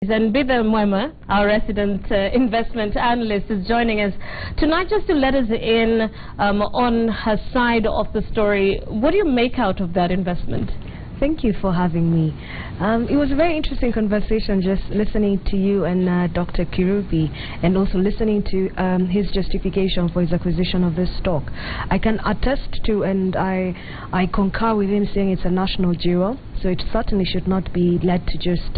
And Mbithe Muema, our resident investment analyst, is joining us tonight just to let us in on her side of the story. What do you make out of that investment? Thank you for having me. It was a very interesting conversation just listening to you and Dr. Kirubi, and also listening to his justification for his acquisition of this stock. I can attest to, and I concur with him saying it's a national jewel, so it certainly should not be let to just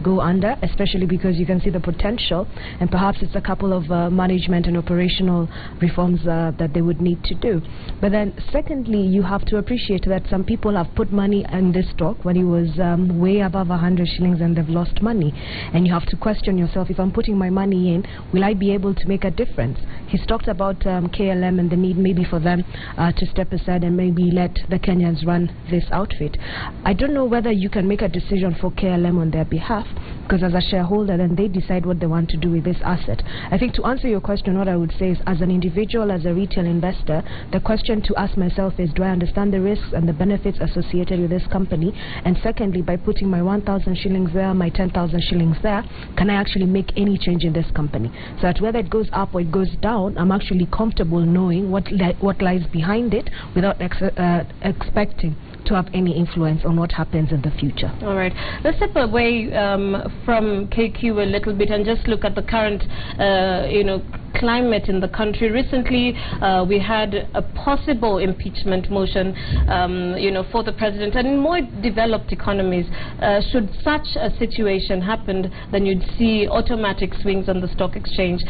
go under, especially because you can see the potential, and perhaps it's a couple of management and operational reforms that they would need to do. But then secondly, you have to appreciate that some people have put money in this stock when it was way above 100 shillings and they've lost money, and you have to question yourself, if I'm putting my money in, will I be able to make a difference? He's talked about KLM and the need maybe for them to step aside and maybe let the Kenyans run this outfit. I don't know whether you can make a decision for KLM on their behalf, because as a shareholder then they decide what they want to do with this asset. I think to answer your question, what I would say is, as an individual, as a retail investor, the question to ask myself is, do I understand the risks and the benefits associated with this company? And secondly, by putting my 1,000 shillings there, my 10,000 shillings there, can I actually make any change in this company? So that whether it goes up or it goes down, I'm actually comfortable knowing what lies behind it without expecting to have any influence on what happens in the future. All right. Let's step away from KQ a little bit and just look at the current, climate in the country. Recently, we had a possible impeachment motion, for the president. And in more developed economies, should such a situation happen, then you'd see automatic swings on the stock exchange.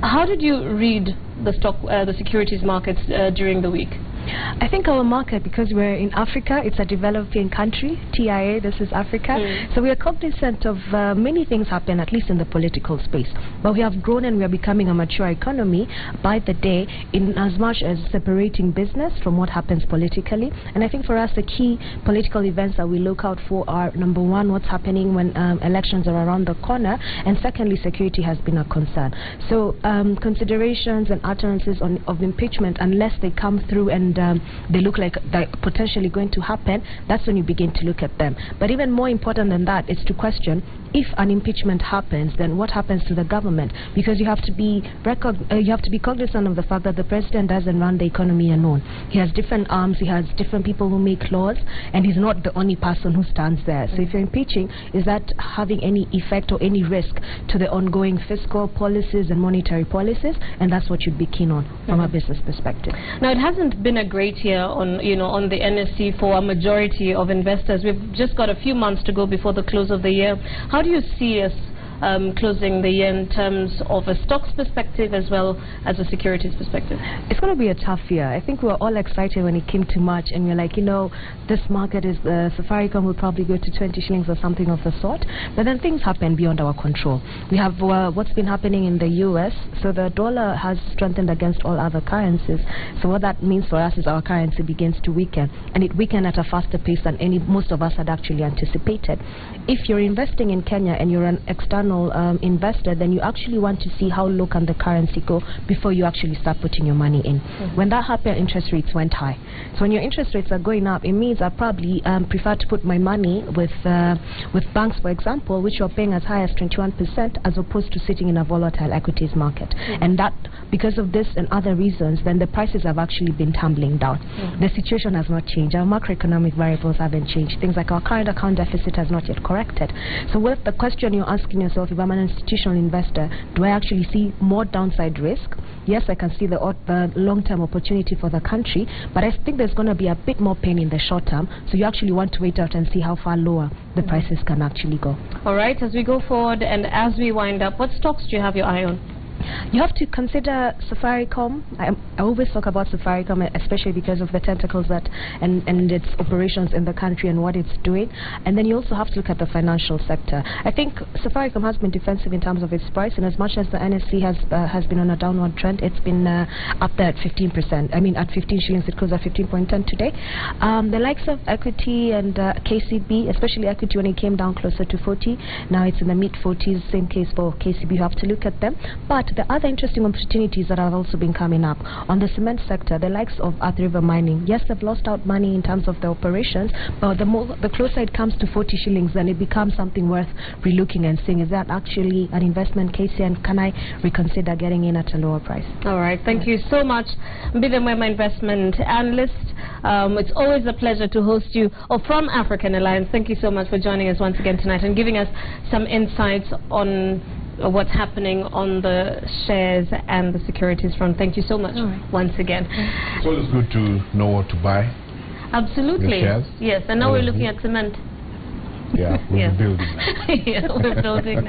How did you read the securities markets during the week? I think our market, because we're in Africa, it's a developing country, TIA, this is Africa, so we are cognizant of many things happen, at least in the political space. But we have grown and we are becoming a mature economy by the day, in as much as separating business from what happens politically. And I think for us, the key political events that we look out for are, number one, what's happening when elections are around the corner, and secondly, security has been a concern. So considerations and utterances of impeachment, unless they come through and they look like they're potentially going to happen, that's when you begin to look at them. But even more important than that is to question, if an impeachment happens, then what happens to the government? Because you have to be cognizant of the fact that the president doesn't run the economy alone. He has different arms, he has different people who make laws, and he's not the only person who stands there. So if you're impeaching, is that having any effect or any risk to the ongoing fiscal policies and monetary policies? And that's what you'd be keen on from a business perspective. Now, it hasn't been a great year on the NSE for a majority of investors. We've just got a few months to go before the close of the year. How do you see us closing the year in terms of a stocks perspective as well as a securities perspective? It's going to be a tough year. I think we were all excited when it came to March, and we're like, this market is, Safaricom will probably go to 20 shillings or something of the sort. But then things happen beyond our control. We have what's been happening in the US. So the dollar has strengthened against all other currencies. So what that means for us is our currency begins to weaken, and it weakened at a faster pace than most of us had actually anticipated. If you're investing in Kenya and you're an external investor, then you actually want to see how low can the currency go before you actually start putting your money in. When that happened, interest rates went high. So when your interest rates are going up, it means I probably prefer to put my money with banks, for example, which are paying as high as 21%, as opposed to sitting in a volatile equities market. And that, because of this and other reasons, then the prices have actually been tumbling down. The situation has not changed. Our macroeconomic variables haven't changed. Things like our current account deficit has not yet corrected. So with the question you're asking yourself, if I'm an institutional investor, do I actually see more downside risk? Yes, I can see the long-term opportunity for the country, but I think there's going to be a bit more pain in the short term, so you actually want to wait out and see how far lower the prices can actually go. All right, as we go forward and as we wind up, what stocks do you have your eye on? You have to consider Safaricom. I always talk about Safaricom, especially because of the tentacles and its operations in the country and what it's doing. And then you also have to look at the financial sector. I think Safaricom has been defensive in terms of its price, and as much as the NSE has been on a downward trend, it's been up there at 15%. I mean, at 15 shillings, it closed at 15.10 today. The likes of Equity and KCB, especially Equity when it came down closer to 40, now it's in the mid-40s. Same case for KCB. You have to look at them. But the other interesting opportunities that have also been coming up on the cement sector, the likes of Earth River Mining. Yes, they've lost out money in terms of the operations, but the closer it comes to 40 shillings, then it becomes something worth relooking and seeing. Is that actually an investment case here, and can I reconsider getting in at a lower price? All right, thank you so much, Mbithe Muema, investment analyst. It's always a pleasure to host you from African Alliance. Thank you so much for joining us once again tonight and giving us some insights on what's happening on the shares and the securities front. Thank you so much once again. It's always good to know what to buy. Absolutely. Yes, and now we're looking at cement. Yeah, we're building. Yeah, we're building.